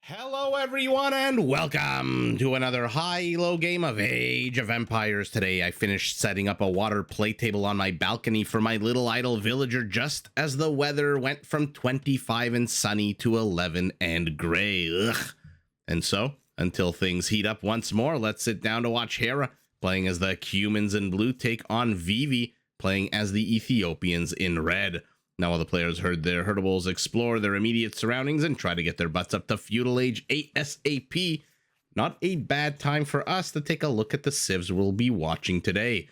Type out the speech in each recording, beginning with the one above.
Hello everyone and welcome to another high-low game of Age of Empires. Today I finished setting up a water play table on my balcony for my little idle villager just as the weather went from 25 and sunny to 11 and gray. Ugh. And so, until things heat up once more, let's sit down to watch Hera playing as the Cumans in blue take on Vivi playing as the Ethiopians in red. Now all the players heard their herdables explore their immediate surroundings and try to get their butts up to Feudal Age ASAP. Not a bad time for us to take a look at the civs we'll be watching today.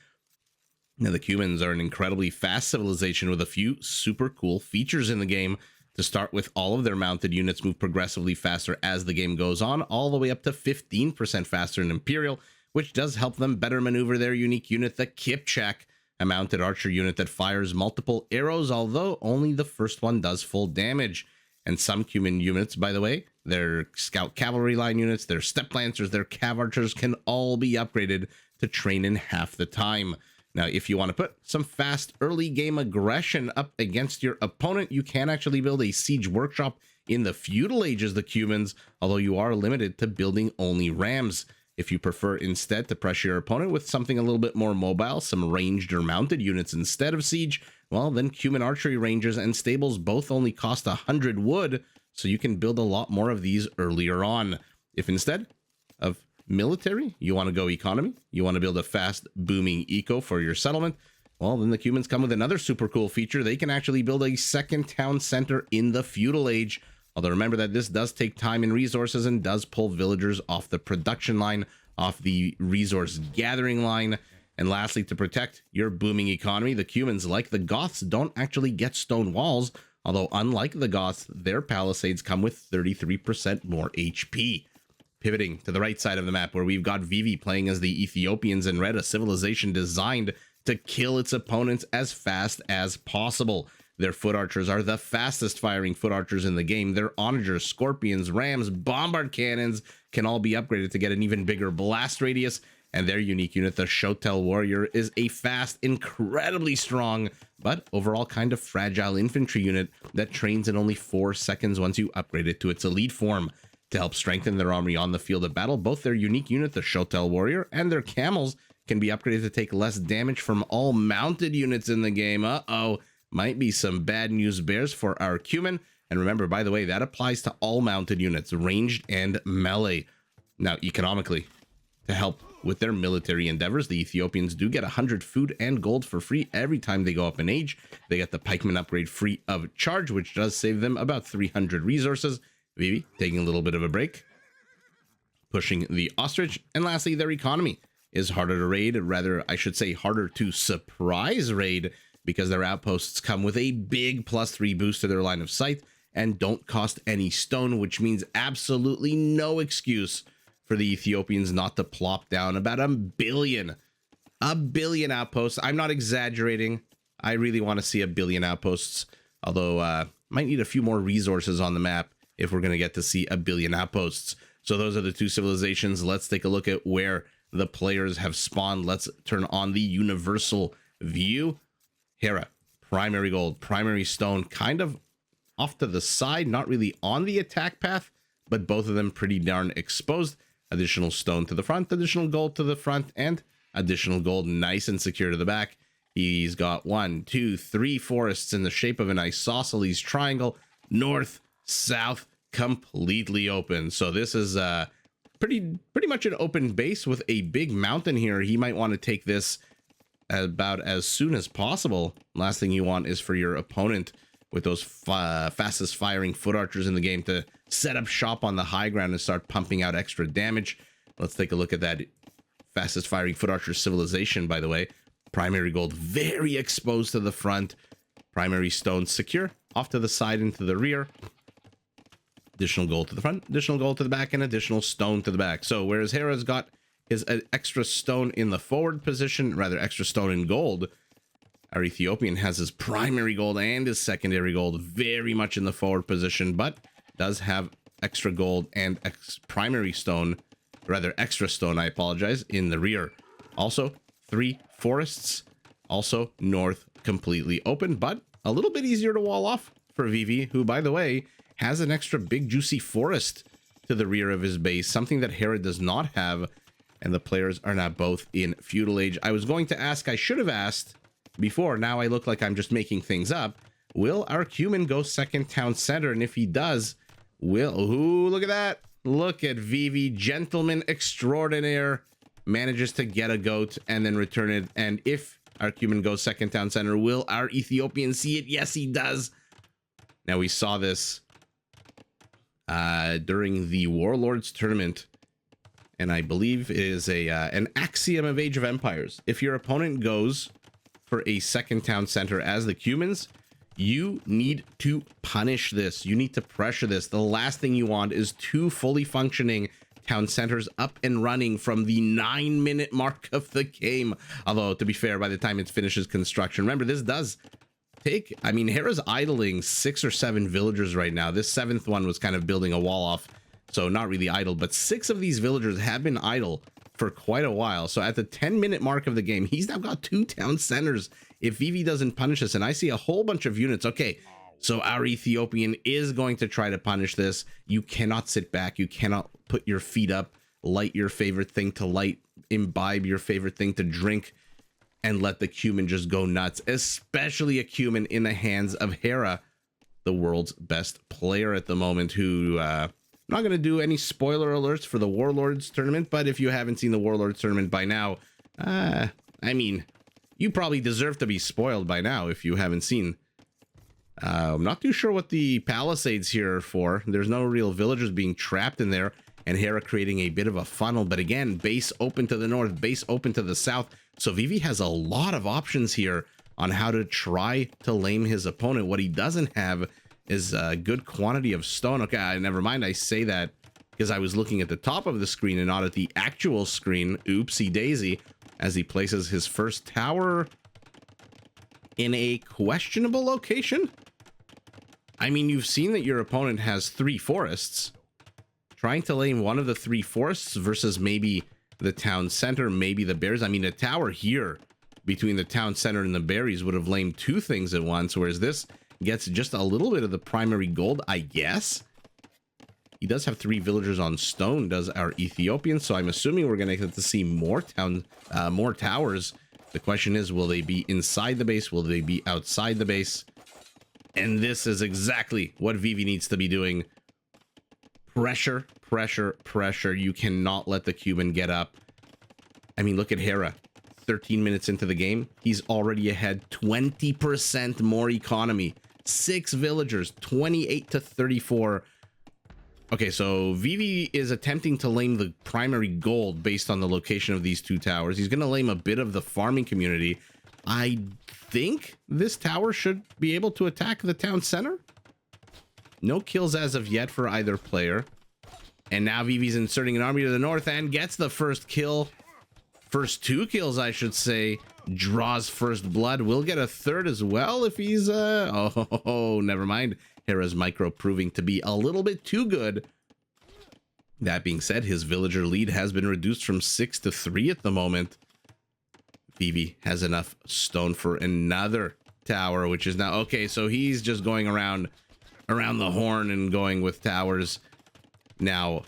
Now the Cumans are an incredibly fast civilization with a few super cool features in the game. To start with, all of their mounted units move progressively faster as the game goes on, all the way up to 15% faster in Imperial, which does help them better maneuver their unique unit, the Kipchak, a mounted archer unit that fires multiple arrows, although only the first one does full damage. And some Cuman units, by the way, their scout cavalry line units, their step lancers, their cav archers can all be upgraded to train in half the time. Now, if you want to put some fast early game aggression up against your opponent, you can actually build a siege workshop in the Feudal Age as the Cumans, although you are limited to building only rams. If you prefer instead to pressure your opponent with something a little bit more mobile, some ranged or mounted units instead of siege, well, then Cuman archery ranges and stables both only cost 100 wood, so you can build a lot more of these earlier on. If instead of military, you want to go economy, you want to build a fast, booming eco for your settlement, well, then the Cumans come with another super cool feature. They can actually build a second town center in the Feudal Age. Although remember that this does take time and resources and does pull villagers off the production line, off the resource gathering line. And lastly, to protect your booming economy, the Cumans, like the Goths, don't actually get stone walls, although unlike the Goths, their palisades come with 33% more HP. Pivoting to the right side of the map, where we've got Vivi playing as the Ethiopians in red, a civilization designed to kill its opponents as fast as possible. Their foot archers are the fastest firing foot archers in the game. Their onagers, scorpions, rams, bombard cannons can all be upgraded to get an even bigger blast radius. And their unique unit, the Feudal warrior, is a fast, incredibly strong, but overall kind of fragile infantry unit that trains in only 4 seconds once you upgrade it to its elite form. To help strengthen their army on the field of battle, both their unique unit, the Feudal warrior, and their camels can be upgraded to take less damage from all mounted units in the game. Might be some bad news bears for our Cuman. And remember, by the way, that applies to all mounted units, ranged and melee. Now, economically, to help with their military endeavors, the Ethiopians do get 100 food and gold for free every time they go up in age. They get the pikeman upgrade free of charge, which does save them about 300 resources. Vivi taking a little bit of a break, pushing the ostrich. And lastly, their economy is harder to raid, rather, I should say harder to surprise raid, because their outposts come with a big +3 boost to their line of sight and don't cost any stone, which means absolutely no excuse for the Ethiopians not to plop down about a billion outposts. I'm not exaggerating. I really want to see a billion outposts, although might need a few more resources on the map if we're going to get to see a billion outposts. So those are the two civilizations. Let's take a look at where the players have spawned. Let's turn on the universal view. Hera, primary gold, primary stone, kind of off to the side, not really on the attack path, but both of them pretty darn exposed. Additional stone to the front, additional gold to the front, and additional gold nice and secure to the back. He's got 1, 2, 3 forests in the shape of an isosceles triangle, north, south, completely open. So this is pretty much an open base with a big mountain here. He might want to take this about as soon as possible. Last thing you want is for your opponent with those fastest firing foot archers in the game to set up shop on the high ground and start pumping out extra damage. Let's take a look at that fastest firing foot archer civilization, by the way. Primary gold very exposed to the front, primary stone secure off to the side and to the rear. Additional gold to the front, additional gold to the back, and additional stone to the back. So whereas Hera's got his extra stone in the forward position, rather extra stone in gold, our Ethiopian has his primary gold and his secondary gold very much in the forward position, but does have extra gold and primary stone, rather extra stone, I apologize, in the rear. Also, 3 forests, also north, completely open, but a little bit easier to wall off for Vivi, who, by the way, has an extra big juicy forest to the rear of his base, something that Hera does not have, and the players are now both in Feudal Age. I was going to ask, I should have asked before, now I look like I'm just making things up. Will our Cuman go second town center? And if he does, ooh, look at that. Look at Vivi, gentleman extraordinaire, manages to get a goat and then return it. And if our Cuman goes second town center, will our Ethiopian see it? Yes, he does. Now, we saw this during the Warlords tournament, and I believe it is an axiom of Age of Empires. If your opponent goes for a second town center as the Cumans, you need to punish this. You need to pressure this. The last thing you want is two fully functioning town centers up and running from the 9-minute mark of the game. Although, to be fair, by the time it finishes construction, remember, this does take, I mean, Hera's idling 6 or 7 villagers right now. This 7th one was kind of building a wall off, so not really idle, but 6 of these villagers have been idle for quite a while. So at the 10-minute mark of the game, he's now got 2 town centers. If Vivi doesn't punish us, and I see a whole bunch of units. Okay, so our Ethiopian is going to try to punish this. You cannot sit back. You cannot put your feet up, light your favorite thing to light, imbibe your favorite thing to drink, and let the Cuman just go nuts, especially a Cuman in the hands of Hera, the world's best player at the moment, who, I'm not going to do any spoiler alerts for the Warlords tournament, but if you haven't seen the Warlords tournament by now, I mean, you probably deserve to be spoiled by now if you haven't seen. I'm not too sure what the palisades here are for. There's no real villagers being trapped in there, and Hera creating a bit of a funnel. But again, base open to the north, base open to the south. So Vivi has a lot of options here on how to try to lame his opponent. What he doesn't have is a good quantity of stone. Okay, never mind. I say that because I was looking at the top of the screen and not at the actual screen. Oopsie daisy. As he places his first tower in a questionable location. I mean, you've seen that your opponent has 3 forests. Trying to lame one of the 3 forests versus maybe the town center, maybe the bears. I mean, a tower here between the town center and the berries would have lamed 2 things at once, whereas this gets just a little bit of the primary gold, I guess. He does have 3 villagers on stone, does our Ethiopian, so I'm assuming we're going to get to see more towers. The question is, will they be inside the base? Will they be outside the base? And this is exactly what Vivi needs to be doing. Pressure, pressure, pressure. You cannot let the Cuman get up. I mean, look at Hera. 13 minutes into the game, he's already ahead 20% more economy. 6 villagers, 28 to 34. Okay, so Vivi is attempting to lame the primary gold based on the location of these 2 towers. He's going to lame a bit of the farming community. I think this tower should be able to attack the town center. No kills as of yet for either player. And now Vivi's inserting an army to the north and gets the first kill. First 2 kills, I should say. Draws first blood. Will get a third as well if he's... Oh, never mind. Hera's micro proving to be a little bit too good. That being said, his villager lead has been reduced from 6 to 3 at the moment. Vivi has enough stone for another tower, which is now... Okay, so he's just going around the horn and going with towers. Now,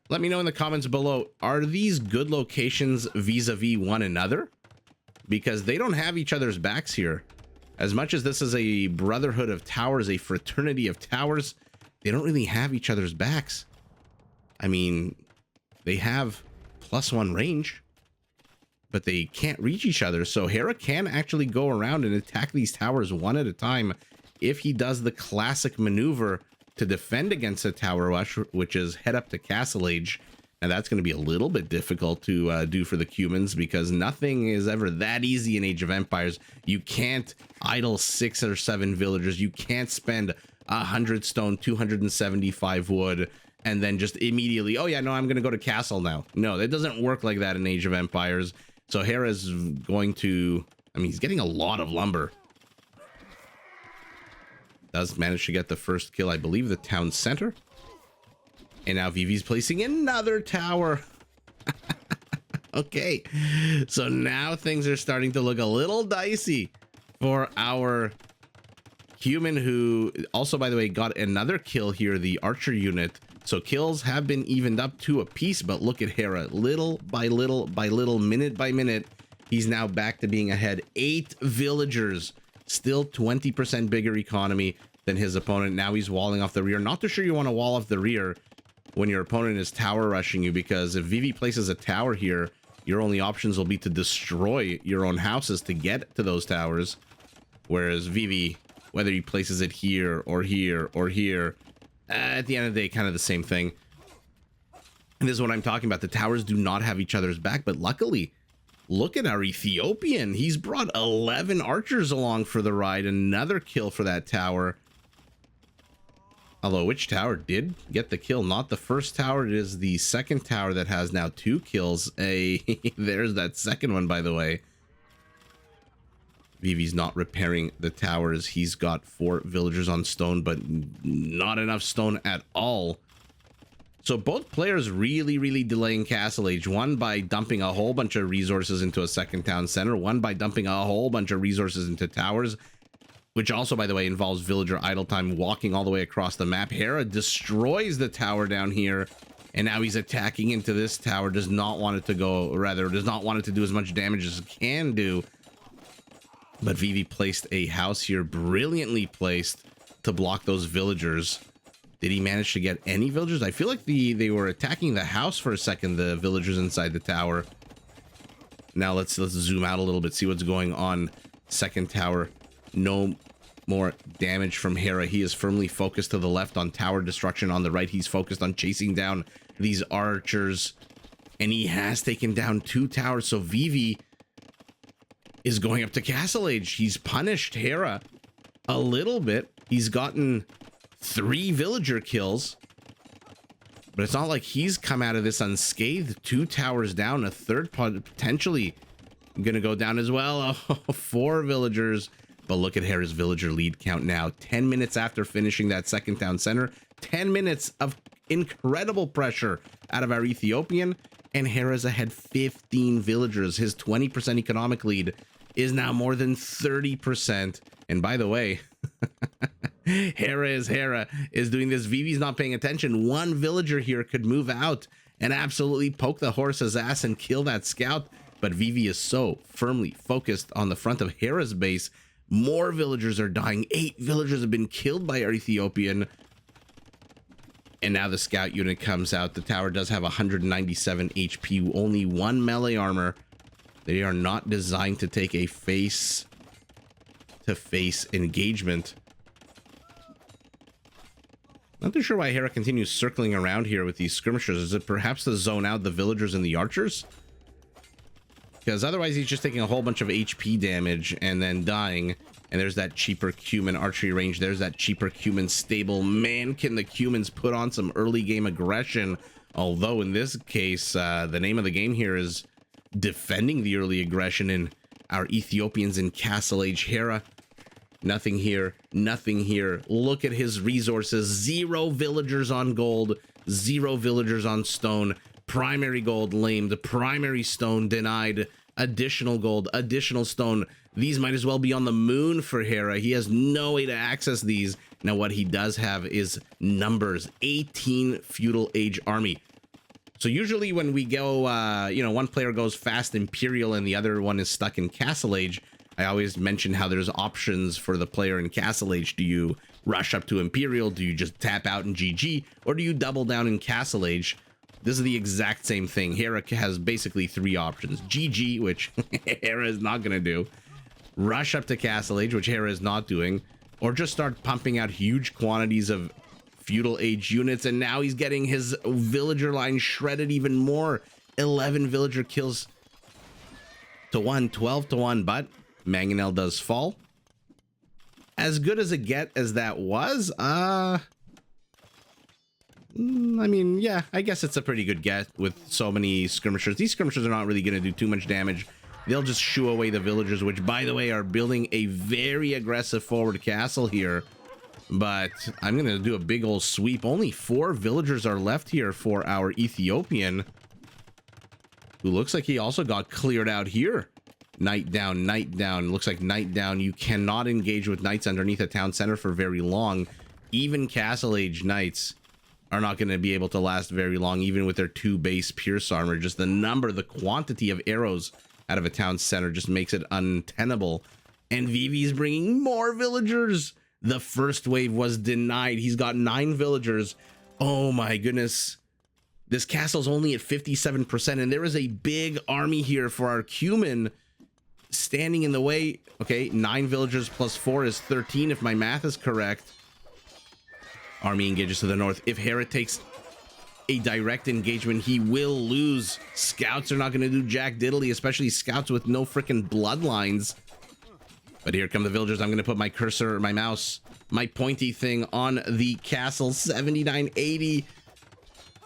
let me know in the comments below, are these good locations vis-a-vis one another? Because they don't have each other's backs here. As much as this is a brotherhood of towers, a fraternity of towers, they don't really have each other's backs. I mean, they have +1 range, but they can't reach each other. So Hera can actually go around and attack these towers one at a time if he does the classic maneuver to defend against a tower rush, which is head up to Castle Age. And that's going to be a little bit difficult to do for the Cumans, because nothing is ever that easy in Age of Empires. You can't idle 6 or 7 villagers. You can't spend 100 stone, 275 wood, and then just immediately, oh yeah, no, I'm going to go to castle now. No, that doesn't work like that in Age of Empires. So Hera's going to, I mean, he's getting a lot of lumber. Does manage to get the first kill, I believe, the town center. And now Vivi's placing another tower. Okay, so now things are starting to look a little dicey for our Cuman, who also, by the way, got another kill here, the archer unit, So kills have been evened up to a piece, but look at Hera. Little by little by little, minute by minute, he's now back to being ahead. 8 villagers, still 20% bigger economy than his opponent. Now he's walling off the rear. Not too sure you want to wall off the rear when your opponent is tower rushing you, because if Vivi places a tower here, your only options will be to destroy your own houses to get to those towers. Whereas Vivi, whether he places it here or here or here, at the end of the day, kind of the same thing. And this is what I'm talking about. The towers do not have each other's back, but luckily, look at our Ethiopian. He's brought 11 archers along for the ride. Another kill for that tower. Although, which tower did get the kill? Not the first tower. It is the second tower that has now 2 kills. There's that second one, by the way. Vivi's not repairing the towers. He's got 4 villagers on stone, but not enough stone at all. So both players really delaying Castle Age. One by dumping a whole bunch of resources into a second town center. One by dumping a whole bunch of resources into towers, which also, by the way, involves villager idle time walking all the way across the map. Hera destroys the tower down here, and now he's attacking into this tower. Does not want it to go, or rather, does not want it to do as much damage as it can do. But Vivi placed a house here, brilliantly placed to block those villagers. Did he manage to get any villagers? I feel like they were attacking the house for a second, the villagers inside the tower. Now let's zoom out a little bit, see what's going on. Second tower, no more damage from Hera. He is firmly focused to the left on tower destruction. On the right, he's focused on chasing down these archers. And he has taken down 2 towers, so Vivi is going up to Castle Age. He's punished Hera a little bit. He's gotten 3 villager kills, but it's not like he's come out of this unscathed. 2 towers down, a third potentially gonna go down as well. Oh, 4 villagers. But look at Hera's villager lead count now. 10 minutes after finishing that second town center. 10 minutes of incredible pressure out of our Ethiopian, and Hera's ahead 15 villagers. His 20% economic lead is now more than 30%. And by the way, Hera is doing this. Vivi's not paying attention. 1 villager here could move out and absolutely poke the horse's ass and kill that scout. But Vivi is so firmly focused on the front of Hera's base. More villagers are dying. 8 villagers have been killed by our Ethiopian. And now the scout unit comes out. The tower does have 197 HP, only 1 melee armor. They are not designed to take a face-to-face engagement. Not too sure why Hera continues circling around here with these skirmishers. Is it perhaps to zone out the villagers and the archers? Because otherwise he's just taking a whole bunch of HP damage and then dying. And there's that cheaper Cuman archery range. There's that cheaper Cuman stable. Man, can the Cumans put on some early game aggression. Although in this case, the name of the game here is defending the early aggression in our Ethiopians in Castle Age. Hera, nothing here, nothing here. Look at his resources. 0 villagers on gold, 0 villagers on stone. Primary gold lamed, primary stone denied, additional gold, additional stone. These might as well be on the moon for Hera. He has no way to access these. Now what he does have is numbers. 18 Feudal Age army. So usually when we go, one player goes fast Imperial and the other one is stuck in Castle Age, I always mention how there's options for the player in Castle Age. Do you rush up to Imperial? Do you just tap out in GG? Or do you double down in Castle Age? This is the exact same thing. Hera has basically 3 options. GG, which Hera is not going to do. Rush up to Castle Age, which Hera is not doing. Or just start pumping out huge quantities of Feudal Age units. And now he's getting his villager line shredded even more. 11 villager kills to 1, 12 to 1. But Mangonel does fall. As good as a get as that was, I mean, yeah, I guess it's a pretty good get with so many skirmishers. These skirmishers are not really going to do too much damage. They'll just shoo away the villagers, which, by the way, are building a very aggressive forward castle here. But I'm going to do a big old sweep. Only 4 villagers are left here for our Ethiopian, who looks like he also got cleared out here. Knight down, knight down. Looks like knight down. You cannot engage with knights underneath a town center for very long. Even Castle Age knights are not going to be able to last very long, even with their 2 base pierce armor. Just the number, the quantity of arrows out of a town center just makes it untenable. And Vivi's bringing more villagers. The first wave was denied. He's got 9 villagers. Oh my goodness. This castle's only at 57%, and there is a big army here for our Cuman standing in the way. Okay, 9 villagers plus 4 is 13, if my math is correct. Army engages to the north. If Hera takes a direct engagement, he will lose. Scouts are not going to do jack diddly, especially scouts with no freaking bloodlines. But here come the villagers. I'm going to put my cursor, my mouse, my pointy thing on the castle. 7980.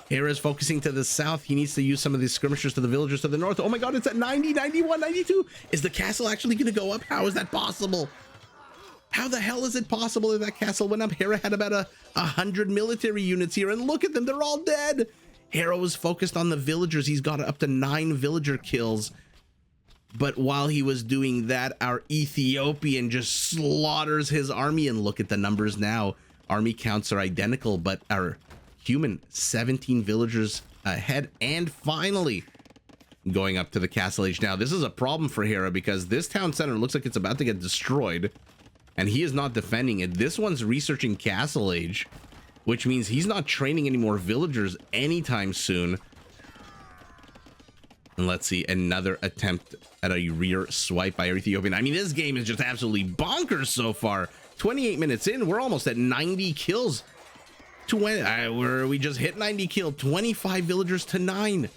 Hera's focusing to the south. He needs to use some of these skirmishers to the villagers to the north. Oh my god, it's at 90, 91, 92. Is the castle actually going to go up? How is that possible? How the hell is it possible that that castle went up? Hera had about 100 military units here, and look at them. They're all dead. Hera was focused on the villagers. He's got up to 9 villager kills. But while he was doing that, our Ethiopian just slaughters his army. And look at the numbers now. Army counts are identical, but our human 17 villagers ahead. And finally, going up to the castle age. Now, this is a problem for Hera because this town center looks like it's about to get destroyed. And he is not defending it. This one's researching castle age, which means he's not training any more villagers anytime soon. And let's see, another attempt at a rear swipe by our Ethiopian. I mean, this game is just absolutely bonkers so far. 28 minutes in, we're almost at 90 kills. We just hit 90 kill, 25 villagers to 9.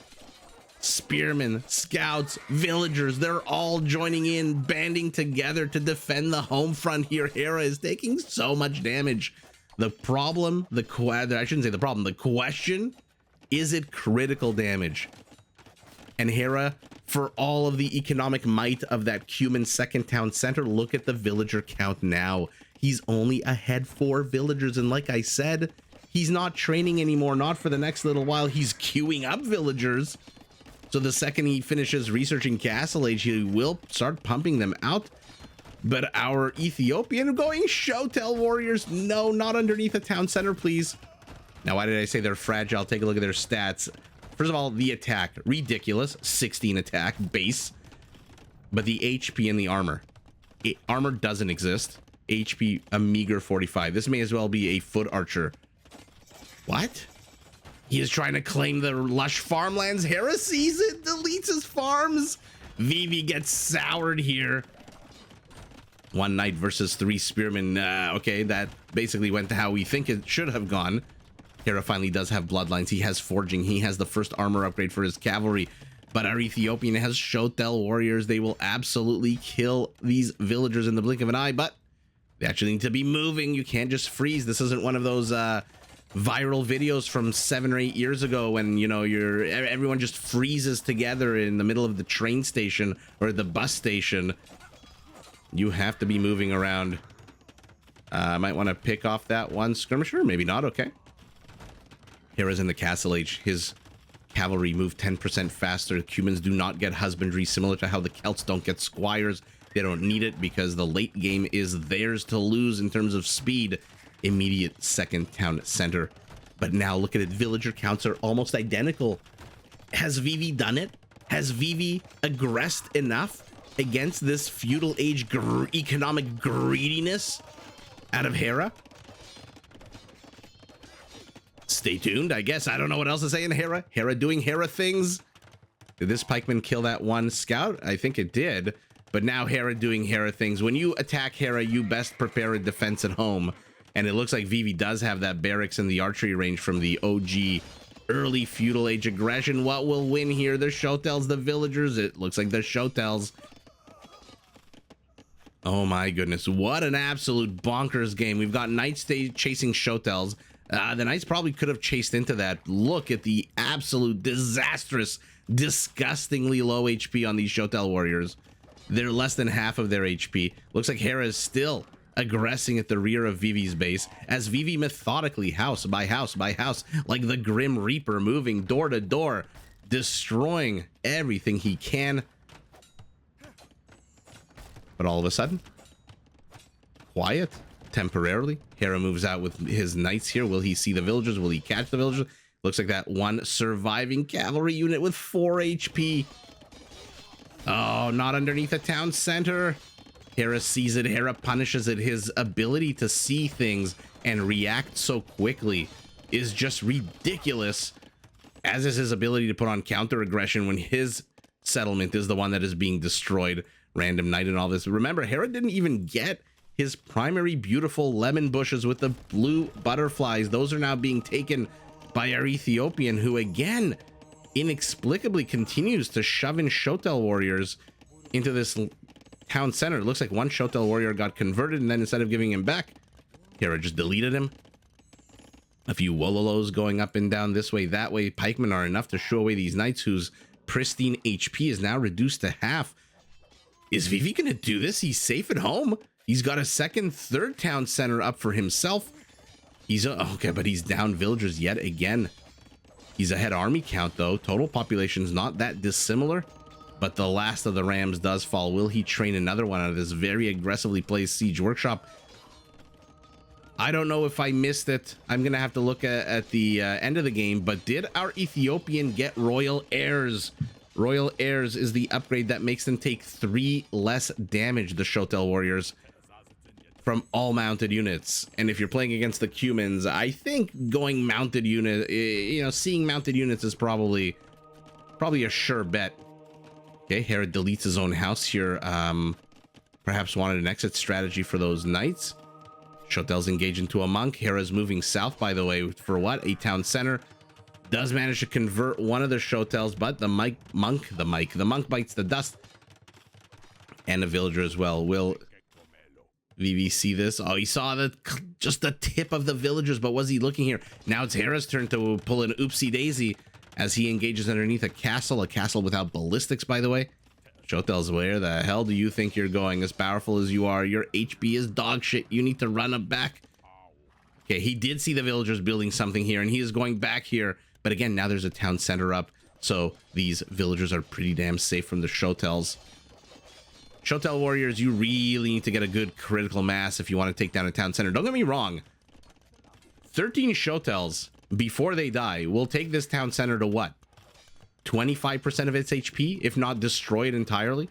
Spearmen, scouts, villagers, they're all joining in, banding together to defend the home front here. Hera is taking so much damage. The problem, I shouldn't say the problem, the question, is it critical damage? And Hera, for all of the economic might of that Cuman second town center, look at the villager count now. He's only ahead 4 villagers, and like I said, he's not training anymore, not for the next little while. He's queuing up villagers. So the second he finishes researching castle age, he will start pumping them out. But our Ethiopian going show tell warriors, no, not underneath the town center, please. Now, why did I say they're fragile? Take a look at their stats. First of all, the attack, ridiculous, 16 attack base. But the HP and the armor, armor doesn't exist. HP a meager 45. This may as well be a foot archer. What? He is trying to claim the lush farmlands. Hera sees it, deletes his farms. Vivi gets soured here. 1 knight versus 3 spearmen. Okay, that basically went to how we think it should have gone. Hera finally does have bloodlines. He has forging. He has the first armor upgrade for his cavalry. But our Ethiopian has Shotel warriors. They will absolutely kill these villagers in the blink of an eye. But they actually need to be moving. You can't just freeze. This isn't one of those viral videos from 7 or 8 years ago when, you know, everyone just freezes together in the middle of the train station or the bus station. You have to be moving around. I might want to pick off that one skirmisher. Maybe not. Okay. Hera's in the castle age. His cavalry move 10% faster. Cumans do not get husbandry, similar to how the Celts don't get squires. They don't need it because the late game is theirs to lose in terms of speed. Immediate second town center. But now look at it. Villager counts are almost identical. Has Vivi done it? Has Vivi aggressed enough against this feudal age economic greediness out of Hera? Stay tuned, I guess. I don't know what else to say in Hera. Hera doing Hera things. Did this pikeman kill that one scout? I think it did. But now Hera doing Hera things. When you attack Hera, you best prepare a defense at home. And it looks like Vivi does have that barracks in the archery range from the OG early feudal age aggression. What will win here? The Shotels, the villagers. It looks like the Shotels. Oh my goodness. What an absolute bonkers game. We've got Knights chasing Shotels. The Knights probably could have chased into that. Look at the absolute disastrous, disgustingly low HP on these Shotel warriors. They're less than half of their HP. Looks like Hera is still aggressing at the rear of Vivi's base as Vivi methodically, house by house by house, like the Grim Reaper, moving door to door, destroying everything he can. But all of a sudden, quiet. temporarily. Hera moves out with his knights here. Will he see the villagers? Will he catch the villagers? Looks like that one surviving cavalry unit with 4 HP. Oh, not underneath the town center. Hera sees it. Hera punishes it. His ability to see things and react so quickly is just ridiculous, as is his ability to put on counter aggression when his settlement is the one that is being destroyed. Random knight and all this. Remember, Hera didn't even get his primary beautiful lemon bushes with the blue butterflies. Those are now being taken by our Ethiopian, who again inexplicably continues to shove in Shotel warriors into this town center. It looks like one Shotel warrior got converted, and then instead of giving him back, Hera just deleted him. A few Wololos going up and down this way, that way. Pikemen are enough to show away these knights whose pristine HP is now reduced to half. Is Vivi gonna do this? He's safe at home. He's got a second, third town center up for himself. He's okay, but he's down villagers yet again. He's ahead army count though. Total population's not that dissimilar, but the last of the rams does fall. Will he train another one out of this very aggressively placed siege workshop? I don't know if I missed it. I'm gonna have to look at the end of the game, but did our Ethiopian get royal heirs? Royal heirs is the upgrade that makes them take 3 less damage, the Shotel warriors, from all mounted units. And if you're playing against the Cumans, I think going mounted unit, you know, seeing mounted units is probably a sure bet. Okay, Hera deletes his own house here. Perhaps wanted an exit strategy for those knights. Shotel's engaged into a monk. Hera's moving south, by the way, for what? A town center. Does manage to convert one of the Shotels, but the monk bites the dust. And a villager as well. Will Vivi see this? Oh, he saw just the tip of the villagers, but was he looking here? Now it's Hera's turn to pull an oopsie daisy as he engages underneath a castle without ballistics, by the way. Shotel's, where the hell do you think you're going? As powerful as you are, your HP is dog shit. You need to run up back. Okay, he did see the villagers building something here, and he is going back here. But again, now there's a town center up, so these villagers are pretty damn safe from the Shotels. Shotel warriors, you really need to get a good critical mass if you want to take down a town center. Don't get me wrong. 13 Shotels, before they die, will take this town center to what? 25% of its HP, if not destroy it entirely?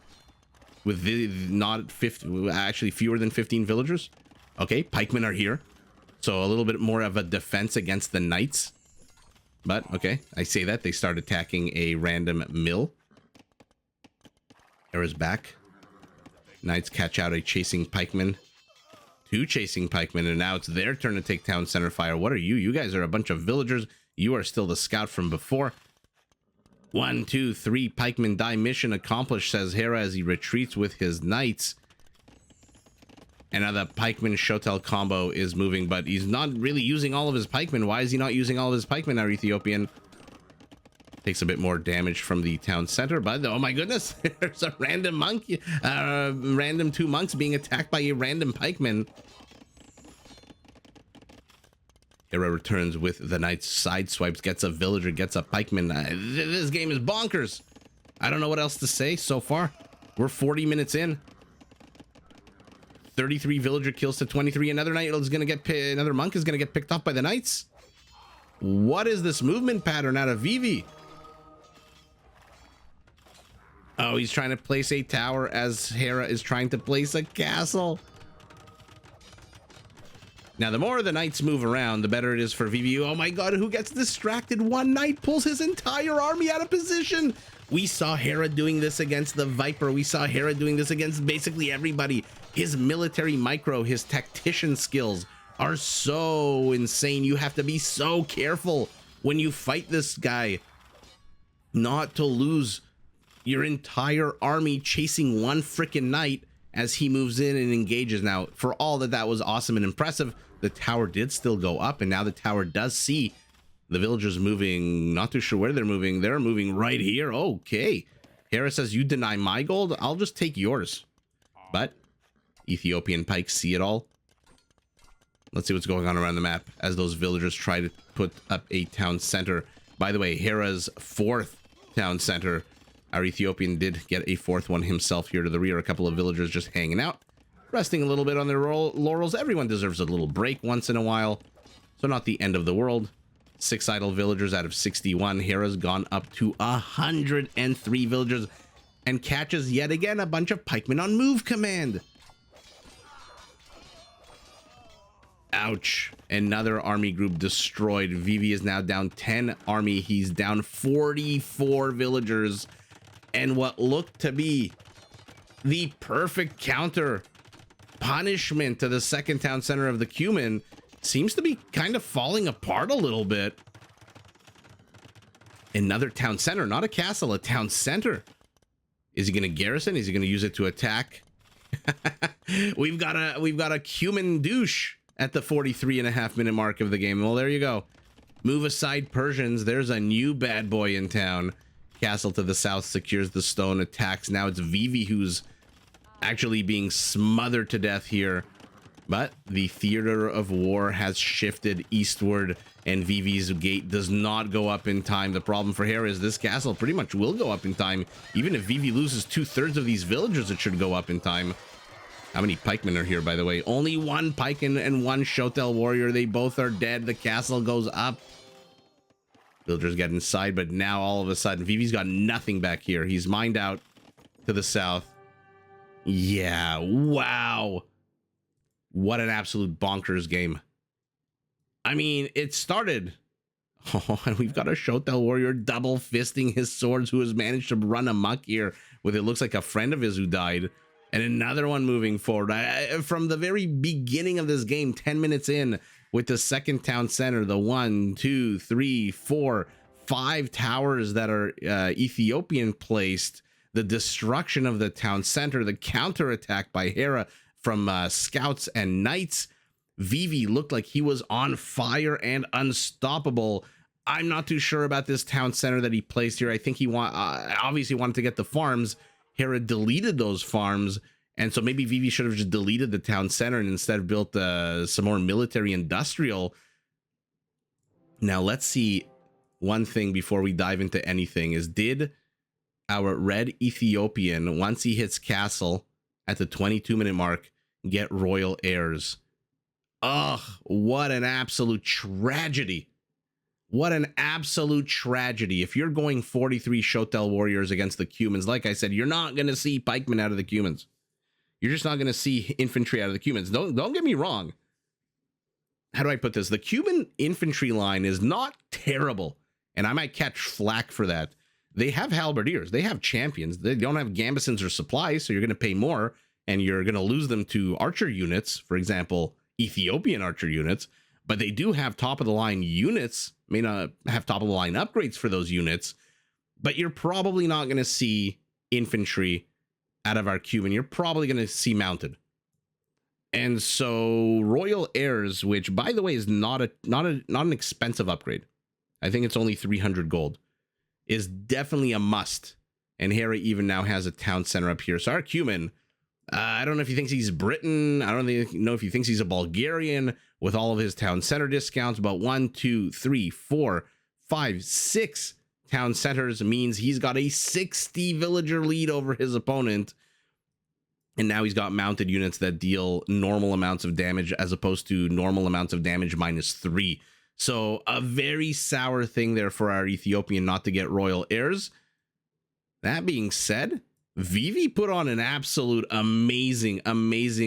With not 50, actually fewer than 15 villagers? Okay, pikemen are here. So a little bit more of a defense against the knights. But, okay, I say that. They start attacking a random mill. Hera's back. Knights catch out a chasing pikeman. 2 chasing pikemen, and now it's their turn to take town center fire. What are you? You guys are a bunch of villagers. You are still the scout from before. 1, 2, 3 pikemen die. Mission accomplished, says Hera as he retreats with his knights. And now the pikeman Shotel combo is moving, but he's not really using all of his pikemen. Why is he not using all of his pikemen, our Ethiopian? Takes a bit more damage from the town center, but oh my goodness, there's a random monk, random 2 monks being attacked by a random pikeman. Hera returns with the knights, side swipes, gets a villager, gets a pikeman. This game is bonkers. I don't know what else to say so far. We're 40 minutes in. 33 villager kills to 23. Another monk is gonna get picked off by the knights. What is this movement pattern out of Vivi? Oh, he's trying to place a tower as Hera is trying to place a castle. Now, the more the knights move around, the better it is for Vivi. Oh my god, who gets distracted? One knight pulls his entire army out of position. We saw Hera doing this against the Viper. We saw Hera doing this against basically everybody. His military micro, his tactician skills are so insane. You have to be so careful when you fight this guy not to lose your entire army chasing one freaking knight as he moves in and engages. Now, for all that was awesome and impressive, the tower did still go up, and now the tower does see the villagers moving. Not too sure where they're moving. They're moving right here. Okay. Hera says, you deny my gold, I'll just take yours. But Ethiopian pikes see it all. Let's see what's going on around the map as those villagers try to put up a town center. By the way, Hera's 4th town center. Our Ethiopian did get a 4th one himself here to the rear. A couple of villagers just hanging out. resting a little bit on their laurels. Everyone deserves a little break once in a while, so not the end of the world. 6 idle villagers out of 61. Hera's gone up to 103 villagers and catches yet again a bunch of pikemen on move command. Ouch. Another army group destroyed. Vivi is now down 10 army. He's down 44 villagers. And what looked to be the perfect counter punishment to the second town center of the Cuman seems to be kind of falling apart a little bit. Another town center, not a castle, a town center. Is he going to garrison? Is he going to use it to attack? We've got a Cuman douche at the 43.5-minute mark of the game. Well, there you go. Move aside, Persians. There's a new bad boy in town. Castle to the south secures the stone, attacks. Now it's Vivi who's actually being smothered to death here. But the theater of war has shifted eastward, and Vivi's gate does not go up in time. The problem for Hera is this castle pretty much will go up in time. Even if Vivi loses 2/3 of these villagers, it should go up in time. How many pikemen are here, by the way? Only 1 pikeman and 1 Shotel warrior. They both are dead. The castle goes up. Villagers get inside, but now all of a sudden, Vivi's got nothing back here. He's mined out to the south. Yeah, wow. What an absolute bonkers game. I mean, it started. Oh, and we've got a Shotel warrior double fisting his swords who has managed to run amok here with it looks like a friend of his who died. And another one moving forward. From the very beginning of this game, 10 minutes in, with the second town center, the 1, 2, 3, 4, 5 towers that are Ethiopian placed, the destruction of the town center, the counterattack by Hera from scouts and knights. Vivi looked like he was on fire and unstoppable. I'm not too sure about this town center that he placed here. I think he obviously wanted to get the farms. Hera deleted those farms, and so maybe Vivi should have just deleted the town center and instead built some more military industrial. Now let's see one thing before we dive into anything is, did our red Ethiopian, once he hits castle at the 22-minute mark, get royal heirs? Ugh, what an absolute tragedy. What an absolute tragedy. If you're going 43 Shotel warriors against the Cumans, like I said, you're not going to see pikemen out of the Cumans. You're just not going to see infantry out of the Cumans. Don't get me wrong. How do I put this? The Cuman infantry line is not terrible, and I might catch flack for that. They have halberdiers. They have champions. They don't have gambesons or supplies, so you're going to pay more, and you're going to lose them to archer units, for example, Ethiopian archer units. But they do have top-of-the-line units. May not have top-of-the-line upgrades for those units, but you're probably not going to see infantry out of our Cuman. You're probably going to see mounted. And so royal heirs, which, by the way, is not an expensive upgrade. I think it's only 300 gold, is definitely a must. And Hera even now has a town center up here. So our Cuman, I don't know if he thinks he's Britain. I don't know if he thinks he's a Bulgarian with all of his town center discounts, but 1, 2, 3, 4, 5, 6 town centers means he's got a 60 villager lead over his opponent. And now he's got mounted units that deal normal amounts of damage as opposed to normal amounts of damage -3. So a very sour thing there for our Ethiopian not to get royal heirs. That being said, Vivi put on an absolute amazing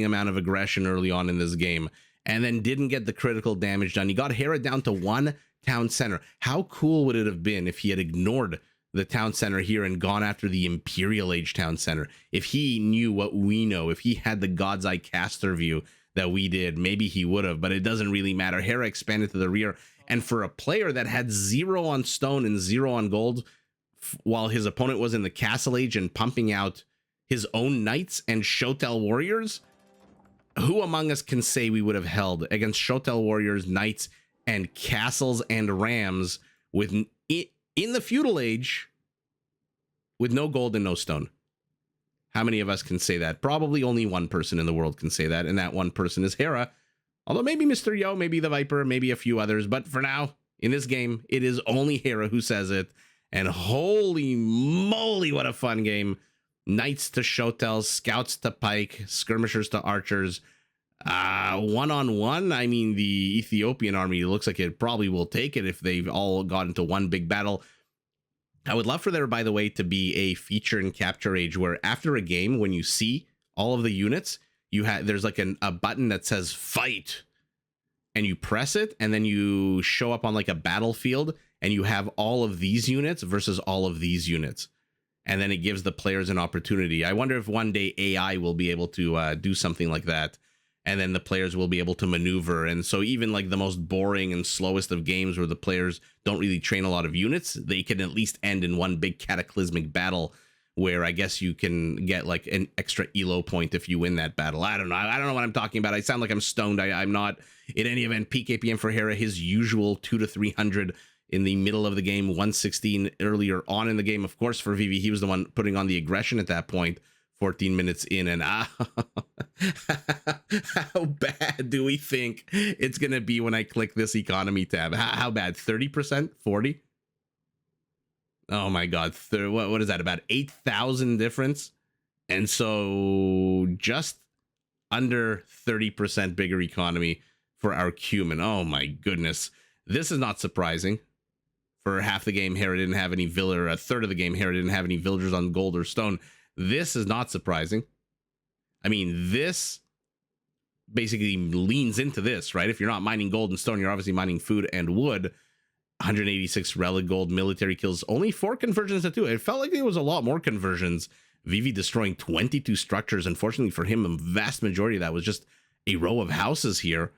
amount of aggression early on in this game and then didn't get the critical damage done. He got Hera down to 1 town center. How cool would it have been if he had ignored the town center here and gone after the Imperial Age town center? If he knew what we know, if he had the God's Eye caster view that we did, maybe he would have, but it doesn't really matter. Hera expanded to the rear, and for a player that had 0 on stone and 0 on gold, while his opponent was in the Castle Age and pumping out his own knights and Shotel warriors, who among us can say we would have held against Shotel warriors, knights, and castles and rams with in the Feudal Age with no gold and no stone? How many of us can say that? Probably only one person in the world can say that, and that one person is Hera. Although maybe Mr. Yo, maybe the Viper, maybe a few others, but for now, in this game, it is only Hera who says it. And holy moly, what a fun game. Knights to shotels, scouts to pike, skirmishers to archers. One-on-one, I mean, the Ethiopian army looks like it probably will take it if they've all got into one big battle. I would love for there, by the way, to be a feature in Capture Age where after a game, when you see all of the units, there's like a button that says fight, and you press it, and then you show up on like a battlefield, and you have all of these units versus all of these units. And then it gives the players an opportunity. I wonder if one day AI will be able to do something like that, and then the players will be able to maneuver. And so even like the most boring and slowest of games where the players don't really train a lot of units, they can at least end in one big cataclysmic battle where I guess you can get like an extra Elo point if you win that battle. I don't know. I don't know what I'm talking about. I sound like I'm stoned. I'm not. In any event, PKPM for Hera, his usual 200 to 300 in the middle of the game, 116 earlier on in the game. Of course, for Vivi, he was the one putting on the aggression at that point. 14 minutes in, and how bad do we think it's going to be when I click this economy tab? How bad? 30%? 40%? Oh my God. What is that? About 8,000 difference? And so just under 30% bigger economy for our Cuman. Oh my goodness. This is not surprising. For half the game, Hera didn't have any villager. A third of the game, Hera didn't have any villagers on gold or stone. This is not surprising. I mean, this basically leans into this, right? If you're not mining gold and stone, you're obviously mining food and wood. 186 relic gold, military kills, only 4 conversions to 2. It felt like there was a lot more conversions. Vivi destroying 22 structures. Unfortunately for him, a vast majority of that was just a row of houses here.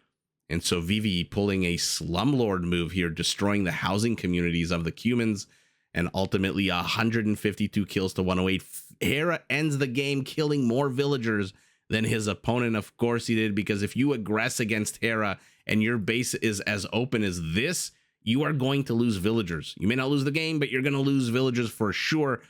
And so Vivi pulling a slumlord move here, destroying the housing communities of the Cumans, and ultimately 152 kills to 108. Hera ends the game killing more villagers than his opponent. Of course he did, because if you aggress against Hera and your base is as open as this, you are going to lose villagers. You may not lose the game, but you're going to lose villagers for sure.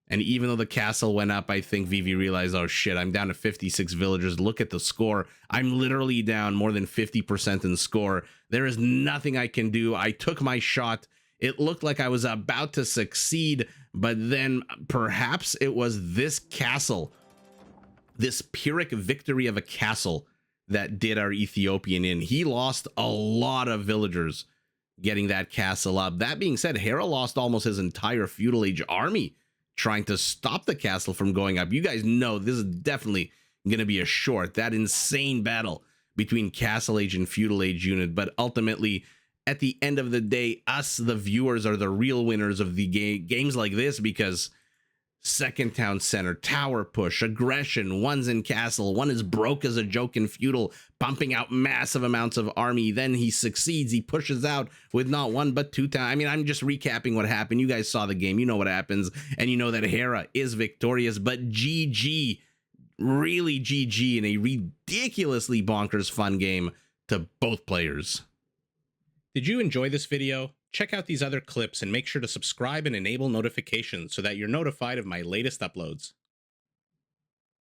And even though the castle went up, I think Vivi realized, oh shit, I'm down to 56 villagers. Look at the score. I'm literally down more than 50% in score. There is nothing I can do. I took my shot. It looked like I was about to succeed, but then perhaps it was this castle, this Pyrrhic victory of a castle, that did our Ethiopian in. He lost a lot of villagers getting that castle up. That being said, Hera lost almost his entire Feudal Age army trying to stop the castle from going up. You guys know this is definitely going to be a short, that insane battle between Castle Age and Feudal Age unit. But ultimately, at the end of the day, us, the viewers, are the real winners of the games like this, because second town center, tower push, aggression, one's in castle, one is broke as a joke in feudal, pumping out massive amounts of army. Then he succeeds, he pushes out with not one but 2 towns. I mean, I'm just recapping what happened. You guys saw the game, you know what happens, and you know that Hera is victorious. But GG, really GG, in a ridiculously bonkers fun game to both players. Did you enjoy this video? Check out these other clips and make sure to subscribe and enable notifications so that you're notified of my latest uploads.